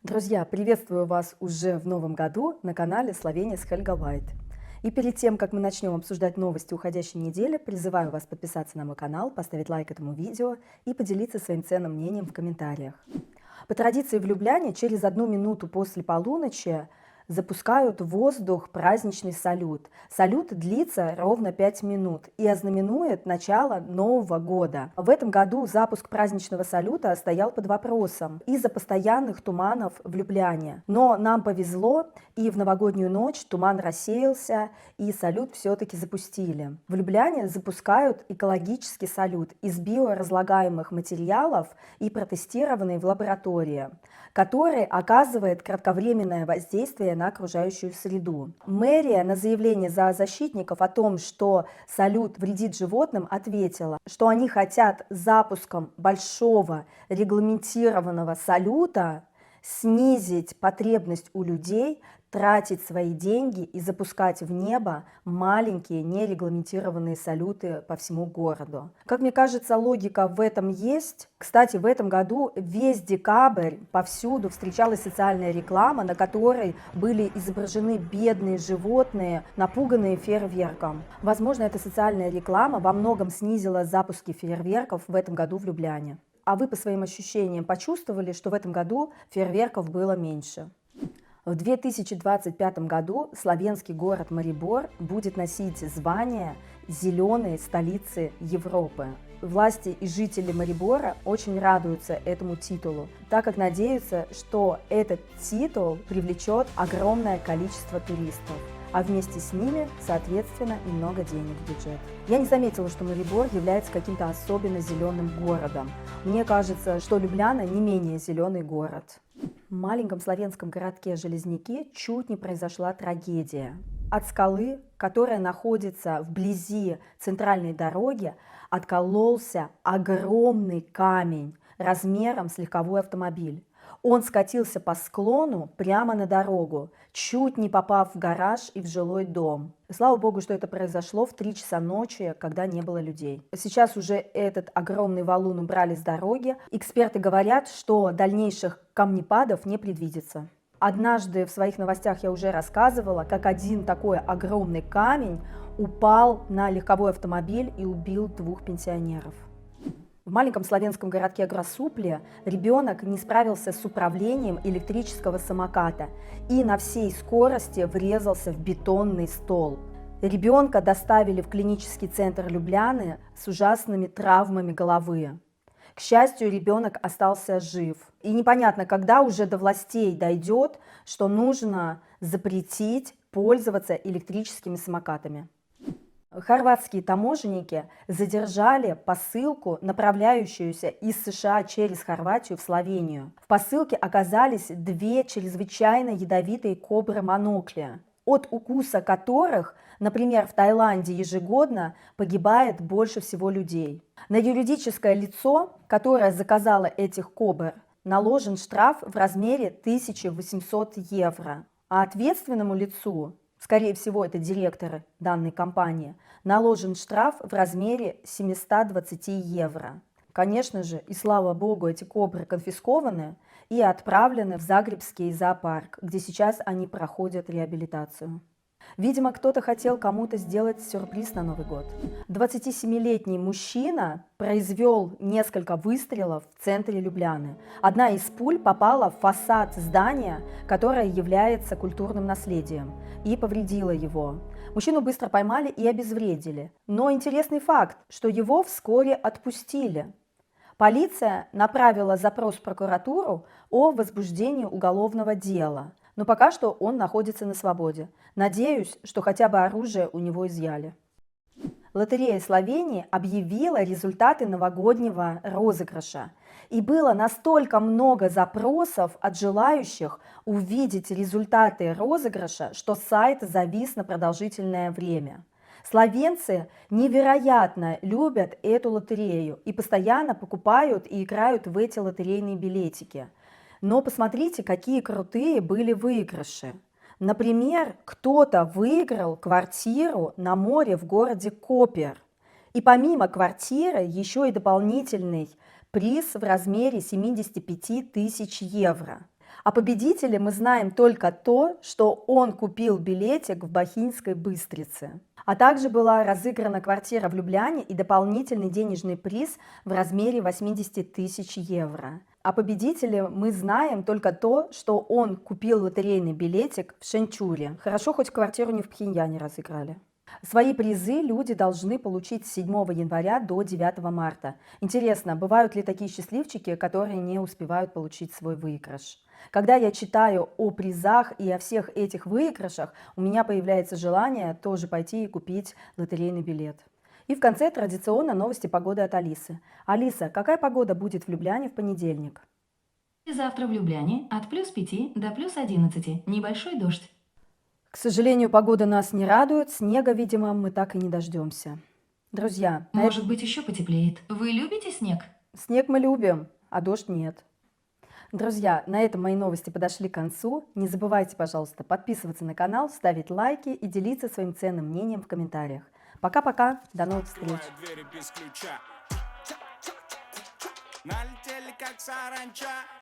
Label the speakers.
Speaker 1: Друзья, приветствую вас уже в новом году на канале Словения с Хельга Вайт. И перед тем, как мы начнем обсуждать новости уходящей недели, призываю вас подписаться на мой канал, поставить лайк этому видео и поделиться своим ценным мнением в комментариях. По традиции в Любляне через 1 минуту после полуночи запускают в воздух праздничный салют. Салют длится ровно 5 минут и ознаменует начало Нового года. В этом году запуск праздничного салюта стоял под вопросом из-за постоянных туманов в Любляне. Но нам повезло, и в новогоднюю ночь туман рассеялся, и салют все-таки запустили. В Любляне запускают экологический салют из биоразлагаемых материалов и протестированный в лаборатории, который оказывает кратковременное воздействие на окружающую среду. Мэрия на заявление зоозащитников о том, что салют вредит животным, ответила, что они хотят запуском большого регламентированного салюта снизить потребность у людей тратить свои деньги и запускать в небо маленькие нерегламентированные салюты по всему городу. Как мне кажется, логика в этом есть. Кстати, в этом году весь декабрь повсюду встречалась социальная реклама, на которой были изображены бедные животные, напуганные фейерверком. Возможно, эта социальная реклама во многом снизила запуски фейерверков в этом году в Любляне. А вы по своим ощущениям почувствовали, что в этом году фейерверков было меньше? В 2025 году словенский город Марибор будет носить звание «Зеленой столицы Европы». Власти и жители Марибора очень радуются этому титулу, так как надеются, что этот титул привлечет огромное количество туристов, а вместе с ними, соответственно, и много денег в бюджет. Я не заметила, что Марибор является каким-то особенно зеленым городом. Мне кажется, что Любляна не менее зеленый город. В маленьком славянском городке Железняки чуть не произошла трагедия. От скалы, которая находится вблизи центральной дороги, откололся огромный камень размером с легковой автомобиль. Он скатился по склону прямо на дорогу, чуть не попав в гараж и в жилой дом. Слава богу, что это произошло в 3 часа ночи, когда не было людей. Сейчас уже этот огромный валун убрали с дороги. Эксперты говорят, что дальнейших камнепадов не предвидится. Однажды в своих новостях я уже рассказывала, как один такой огромный камень упал на легковой автомобиль и убил 2 пенсионеров. В маленьком славянском городке Грасупле ребенок не справился с управлением электрического самоката и на всей скорости врезался в бетонный столб. Ребенка доставили в клинический центр Любляны с ужасными травмами головы. К счастью, ребенок остался жив. И непонятно, когда уже до властей дойдет, что нужно запретить пользоваться электрическими самокатами. Хорватские таможенники задержали посылку, направляющуюся из США через Хорватию в Словению. В посылке оказались 2 чрезвычайно ядовитые кобры-монокли, от укуса которых, например, в Таиланде ежегодно погибает больше всего людей. На юридическое лицо, которое заказало этих кобр, наложен штраф в размере 1800 евро, а ответственному лицу, скорее всего, это директор данной компании, наложен штраф в размере 720 евро. Конечно же, и слава богу, эти кобры конфискованы и отправлены в Загребский зоопарк, где сейчас они проходят реабилитацию. Видимо, кто-то хотел кому-то сделать сюрприз на Новый год. 27-летний мужчина произвел несколько выстрелов в центре Любляны. Одна из пуль попала в фасад здания, которое является культурным наследием, и повредила его. Мужчину быстро поймали и обезвредили. Но интересный факт, что его вскоре отпустили. Полиция направила запрос в прокуратуру о возбуждении уголовного дела. Но пока что он находится на свободе. Надеюсь, что хотя бы оружие у него изъяли. Лотерея Словении объявила результаты новогоднего розыгрыша. И было настолько много запросов от желающих увидеть результаты розыгрыша, что сайт завис на продолжительное время. Словенцы невероятно любят эту лотерею и постоянно покупают и играют в эти лотерейные билетики. Но посмотрите, какие крутые были выигрыши. Например, кто-то выиграл квартиру на море в городе Копер. И помимо квартиры еще и дополнительный приз в размере 75 тысяч евро. О победителе мы знаем только то, что он купил билетик в Бахинской Быстрице. А также была разыграна квартира в Любляне и дополнительный денежный приз в размере 80 тысяч евро. О победителе мы знаем только то, что он купил лотерейный билетик в Шенчуре. Хорошо, хоть квартиру не в Пхеньяне разыграли. Свои призы люди должны получить с 7 января до 9 марта. Интересно, бывают ли такие счастливчики, которые не успевают получить свой выигрыш? Когда я читаю о призах и о всех этих выигрышах, у меня появляется желание тоже пойти и купить лотерейный билет. И в конце традиционно новости погоды от Алисы. Алиса, какая погода будет в Любляне в понедельник?
Speaker 2: Завтра в Любляне от +5 до +11. Небольшой дождь.
Speaker 1: К сожалению, погода нас не радует, снега, видимо, мы так и не дождемся. Друзья,
Speaker 2: Может быть, еще потеплеет. Вы любите снег?
Speaker 1: снег мы любим, а дождь нет. Друзья, на этом мои новости подошли к концу. Не забывайте, пожалуйста, подписываться на канал, ставить лайки и делиться своим ценным мнением в комментариях. Пока-пока, до новых встреч!
Speaker 3: Налетели как саранча.